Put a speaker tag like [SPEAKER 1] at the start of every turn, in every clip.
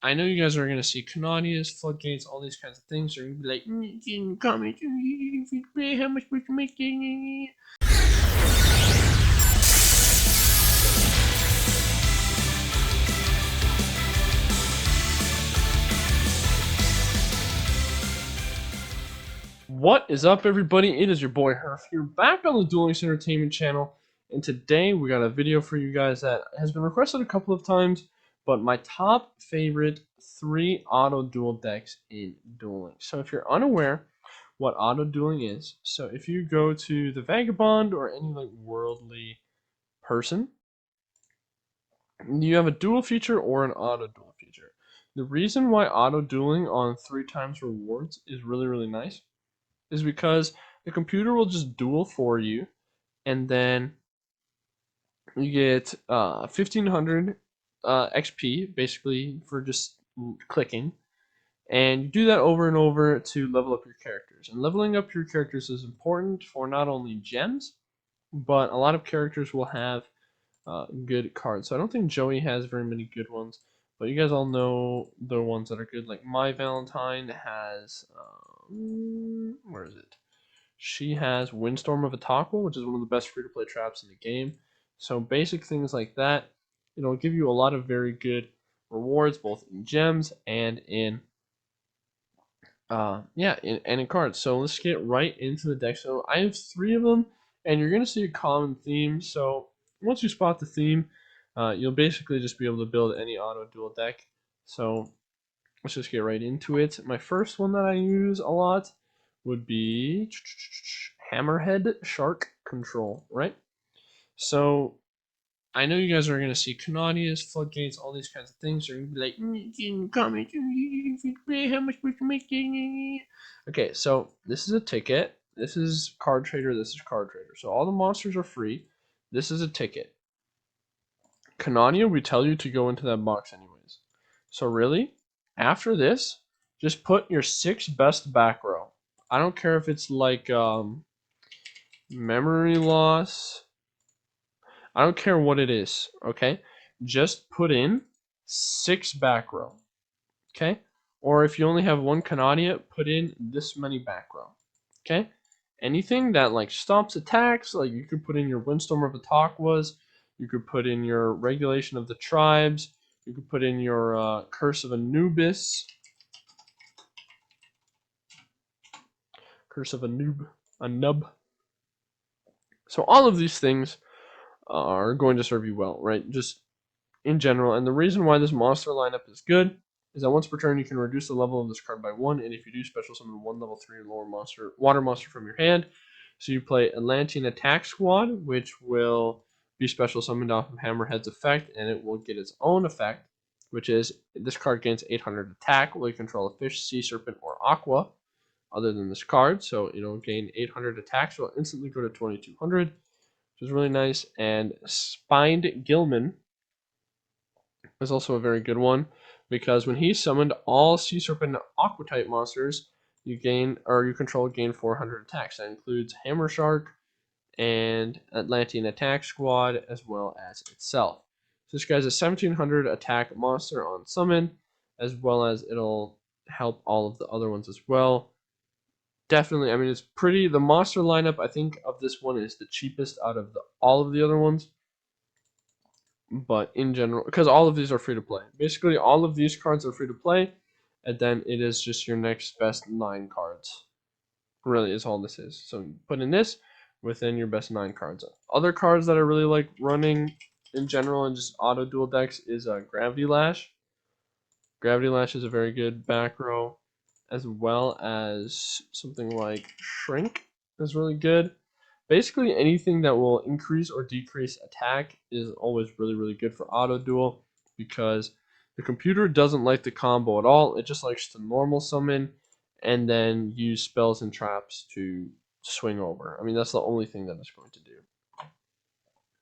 [SPEAKER 1] I know you guys are gonna see Canadias, floodgates, all these kinds of things. You're gonna be like, comment, how much we can make. What is up, everybody? It is your boy Herf here, back on the Duel Entertainment channel, and today we got a video for you guys that has been requested a couple of times, but my top favorite 3 auto duel decks in dueling. So if you're unaware what auto dueling is, so if you go to the Vagabond or any like worldly person, you have a duel feature or an auto duel feature. The reason why auto dueling on 3 times rewards is really nice is because the computer will just duel for you, and then you get 1500 XP basically for just clicking, and you do that over and over to level up your characters. And leveling up your characters is important for not only gems, but a lot of characters will have good cards. So I don't think Joey has very many good ones, but you guys all know the ones that are good. Like My Valentine has, where is it? She has Windstorm of Ataqua, which is one of the best free-to-play traps in the game. So basic things like that, it'll give you a lot of very good rewards, both in gems and in in cards. So let's get right into the deck. So I have 3 of them, and you're gonna see a common theme. So once you spot the theme, you'll basically just be able to build any auto duel deck. So let's just get right into it. My first one that I use a lot would be Hammerhead Shark Control, right? So I know you guys are gonna see Canadias, floodgates, all these kinds of things. You're gonna be like, comment, how much we can make. Okay, so this is a ticket. This is Card Trader. This is Card Trader. So all the monsters are free. This is a ticket. Canadia, we tell you to go into that box anyways. So really, after this, just put your 6 best back row. I don't care if it's like memory loss. I don't care what it is, okay? Just put in 6 back row, okay? Or if you only have 1 Canadia, put in this many back row, okay? Anything that like stops attacks, like you could put in your Windstorm of Ataquas, you could put in your Regulation of the Tribes, you could put in your Curse of Anubis, Curse of Anub. So all of these things are going to serve you well, right? Just in general. And the reason why this monster lineup is good is that once per turn you can reduce the level of this card by 1, and if you do, special summon 1 level 3 or lower water monster from your hand. So you play Atlantean Attack Squad, which will be special summoned off of Hammerhead's effect, and it will get its own effect, which is this card gains 800 attack while you control a fish, sea serpent, or aqua other than this card. So it'll gain 800 attack, so it'll instantly go to 2200, which is really nice. And Spined Gilman is also a very good one, because when he's summoned, all Sea Serpent Aqua type monsters you control gain 400 attacks. That includes Hammer Shark and Atlantean Attack Squad, as well as itself. So this guy's a 1700 attack monster on summon, as well as it'll help all of the other ones as well. Definitely, I mean, it's pretty. The monster lineup, I think, of this one is the cheapest out of all of the other ones. But in general, because all of these are free to play, basically all of these cards are free to play, and then it is just your next best 9 cards. Really, is all this is. So put in this within your best 9 cards. Other cards that I really like running in general and just auto duel decks is Gravity Lash. Gravity Lash is a very good back row, as well as something like Shrink is really good. Basically, anything that will increase or decrease attack is always really good for auto duel, because the computer doesn't like the combo at all. It just likes to normal summon and then use spells and traps to swing over. I mean, that's the only thing that it's going to do.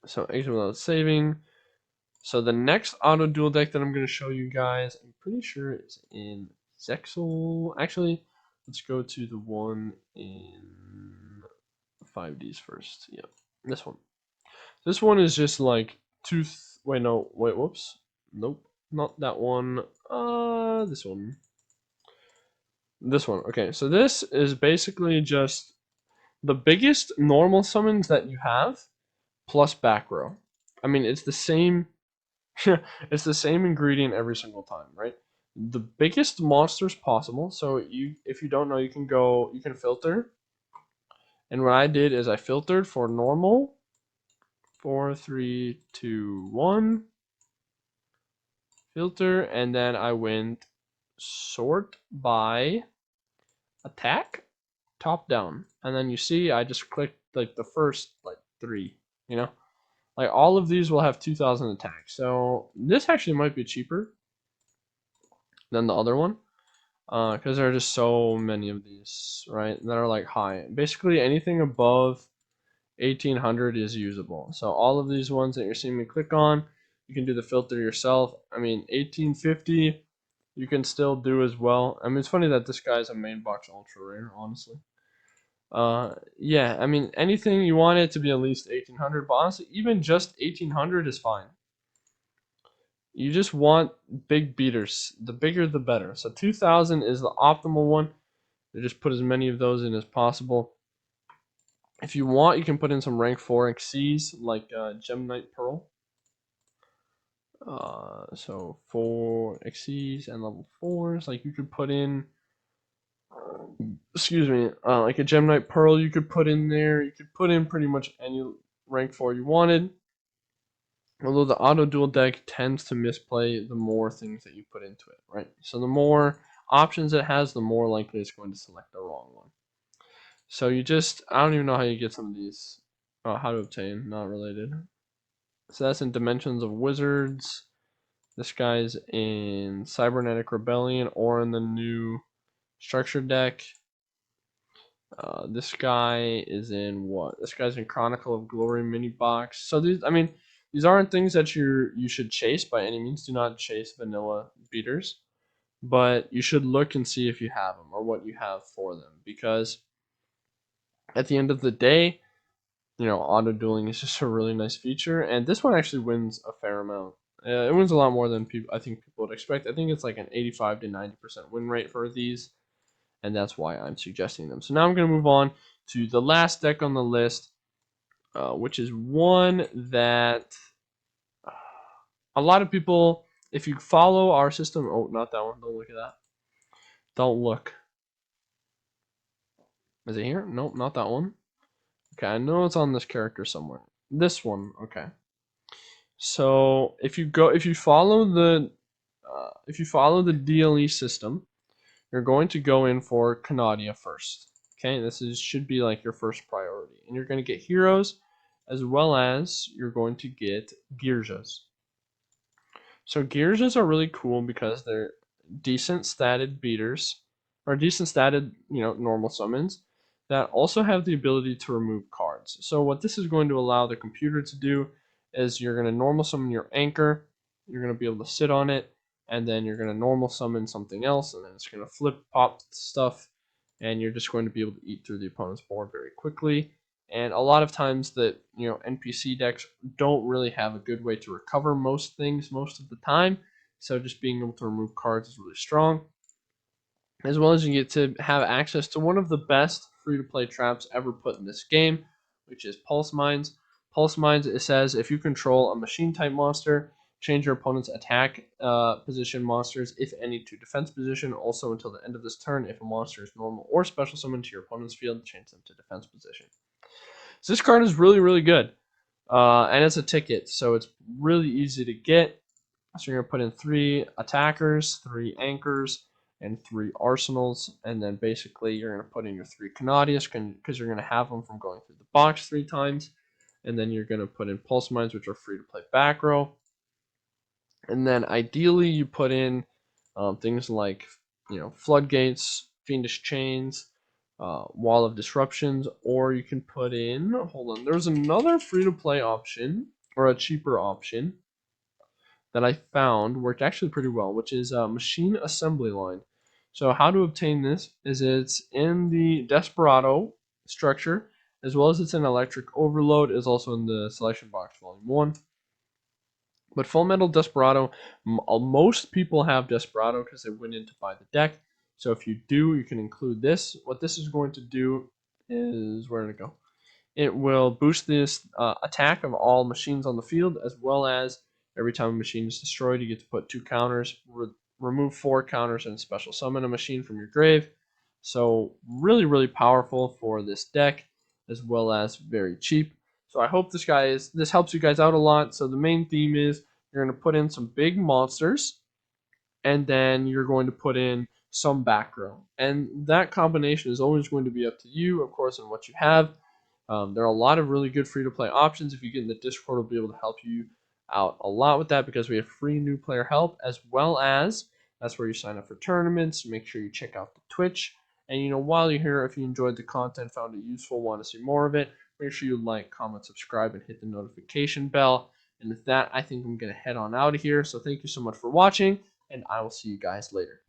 [SPEAKER 1] So exit without saving. So the next auto duel deck that I'm going to show you guys, I'm pretty sure it's in Zexal. Actually, let's go to the one in 5Ds first. Yep, this one. This one is just like whoops. Nope. Not that one. This one. This one. Okay, so this is basically just the biggest normal summons that you have plus back row. I mean, it's the same. It's the same ingredient every single time, right? The biggest monsters possible. So if you don't know, you can filter. And what I did is I filtered for normal, 4, 3, 2, 1, filter, and then I went sort by attack, top down, and then you see I just clicked like the first like 3, you know, like all of these will have 2,000 attack. So this actually might be cheaper than the other one, because there are just so many of these, right, that are like high. Basically anything above 1800 is usable. So all of these ones that you're seeing me click on, you can do the filter yourself. I mean, 1850 you can still do as well. I mean, it's funny that this guy's a main box ultra rare, honestly. Yeah, I mean, anything you want it to be at least 1800, but honestly, even just 1800 is fine. You just want big beaters. The bigger, the better. So 2000 is the optimal one. You just put as many of those in as possible. If you want, you can put in some rank 4 XCs like Gem Knight Pearl. So 4 XCs and level 4s. Like you could put in, excuse me, like a Gem Knight Pearl you could put in there. You could put in pretty much any rank 4 you wanted. Although the auto duel deck tends to misplay the more things that you put into it, right? So the more options it has, the more likely it's going to select the wrong one. So you just, I don't even know how you get some of these. How to obtain, not related. So that's in Dimensions of Wizards. This guy's in Cybernetic Rebellion or in the new Structure deck. This guy is in what? This guy's in Chronicle of Glory mini box. So these, I mean, these aren't things that you should chase by any means. Do not chase vanilla beaters, but you should look and see if you have them or what you have for them, because at the end of the day, you know, auto dueling is just a really nice feature, and this one actually wins a fair amount. It wins a lot more than I think people would expect. I think it's like an 85 to 90% win rate for these, and that's why I'm suggesting them. So now I'm going to move on to the last deck on the list, which is one that a lot of people, if you follow our system, oh, not that one. Don't look at that. Don't look. Is it here? Nope, not that one. Okay, I know it's on this character somewhere. This one, okay. So if you follow the DLE system, you're going to go in for Canadia first. Okay, should be like your first priority, and you're going to get heroes, as well as you're going to get Girjas. So Girjas are really cool because they're decent statted beaters, or decent statted, normal summons that also have the ability to remove cards. So what this is going to allow the computer to do is you're going to normal summon your anchor, you're going to be able to sit on it, and then you're going to normal summon something else, and then it's going to flip pop stuff, and you're just going to be able to eat through the opponent's board very quickly. And a lot of times that NPC decks don't really have a good way to recover most things most of the time, so just being able to remove cards is really strong. As well as you get to have access to one of the best free-to-play traps ever put in this game, which is Pulse Mines. Pulse Mines, it says, if you control a machine-type monster, change your opponent's attack position monsters, if any, to defense position. Also, until the end of this turn, if a monster is normal or special summoned to your opponent's field, change them to defense position. So this card is really, really good. And it's a ticket, so it's really easy to get. So you're going to put in 3 attackers, 3 anchors, and 3 arsenals. And then basically you're going to put in your 3 Canadias because you're going to have them from going through the box 3 times. And then you're going to put in Pulse Mines, which are free to play back row. And then ideally you put in things like, Floodgates, Fiendish Chains, Wall of Disruptions, or you can put in, hold on, there's another free-to-play option, or a cheaper option, that I found worked actually pretty well, which is Machine Assembly Line. So how to obtain this is it's in the Desperado structure, as well as it's in Electric Overload, is also in the Selection Box Volume 1. But Full Metal Desperado, most people have Desperado because they went in to buy the deck. So if you do, you can include this. What this is going to do is, where did it go? It will boost this attack of all machines on the field, as well as every time a machine is destroyed, you get to put 2 counters, remove 4 counters, and special summon a machine from your grave. So really, really powerful for this deck, as well as very cheap. So I hope this helps you guys out a lot. So the main theme is you're going to put in some big monsters, and then you're going to put in some back row. And that combination is always going to be up to you, of course, and what you have. There are a lot of really good free to play options. If you get in the Discord, we'll be able to help you out a lot with that because we have free new player help, as well as that's where you sign up for tournaments. Make sure you check out the Twitch. And while you're here, if you enjoyed the content, found it useful, want to see more of it, make sure you like, comment, subscribe, and hit the notification bell. And with that, I think I'm going to head on out of here. So thank you so much for watching, and I will see you guys later.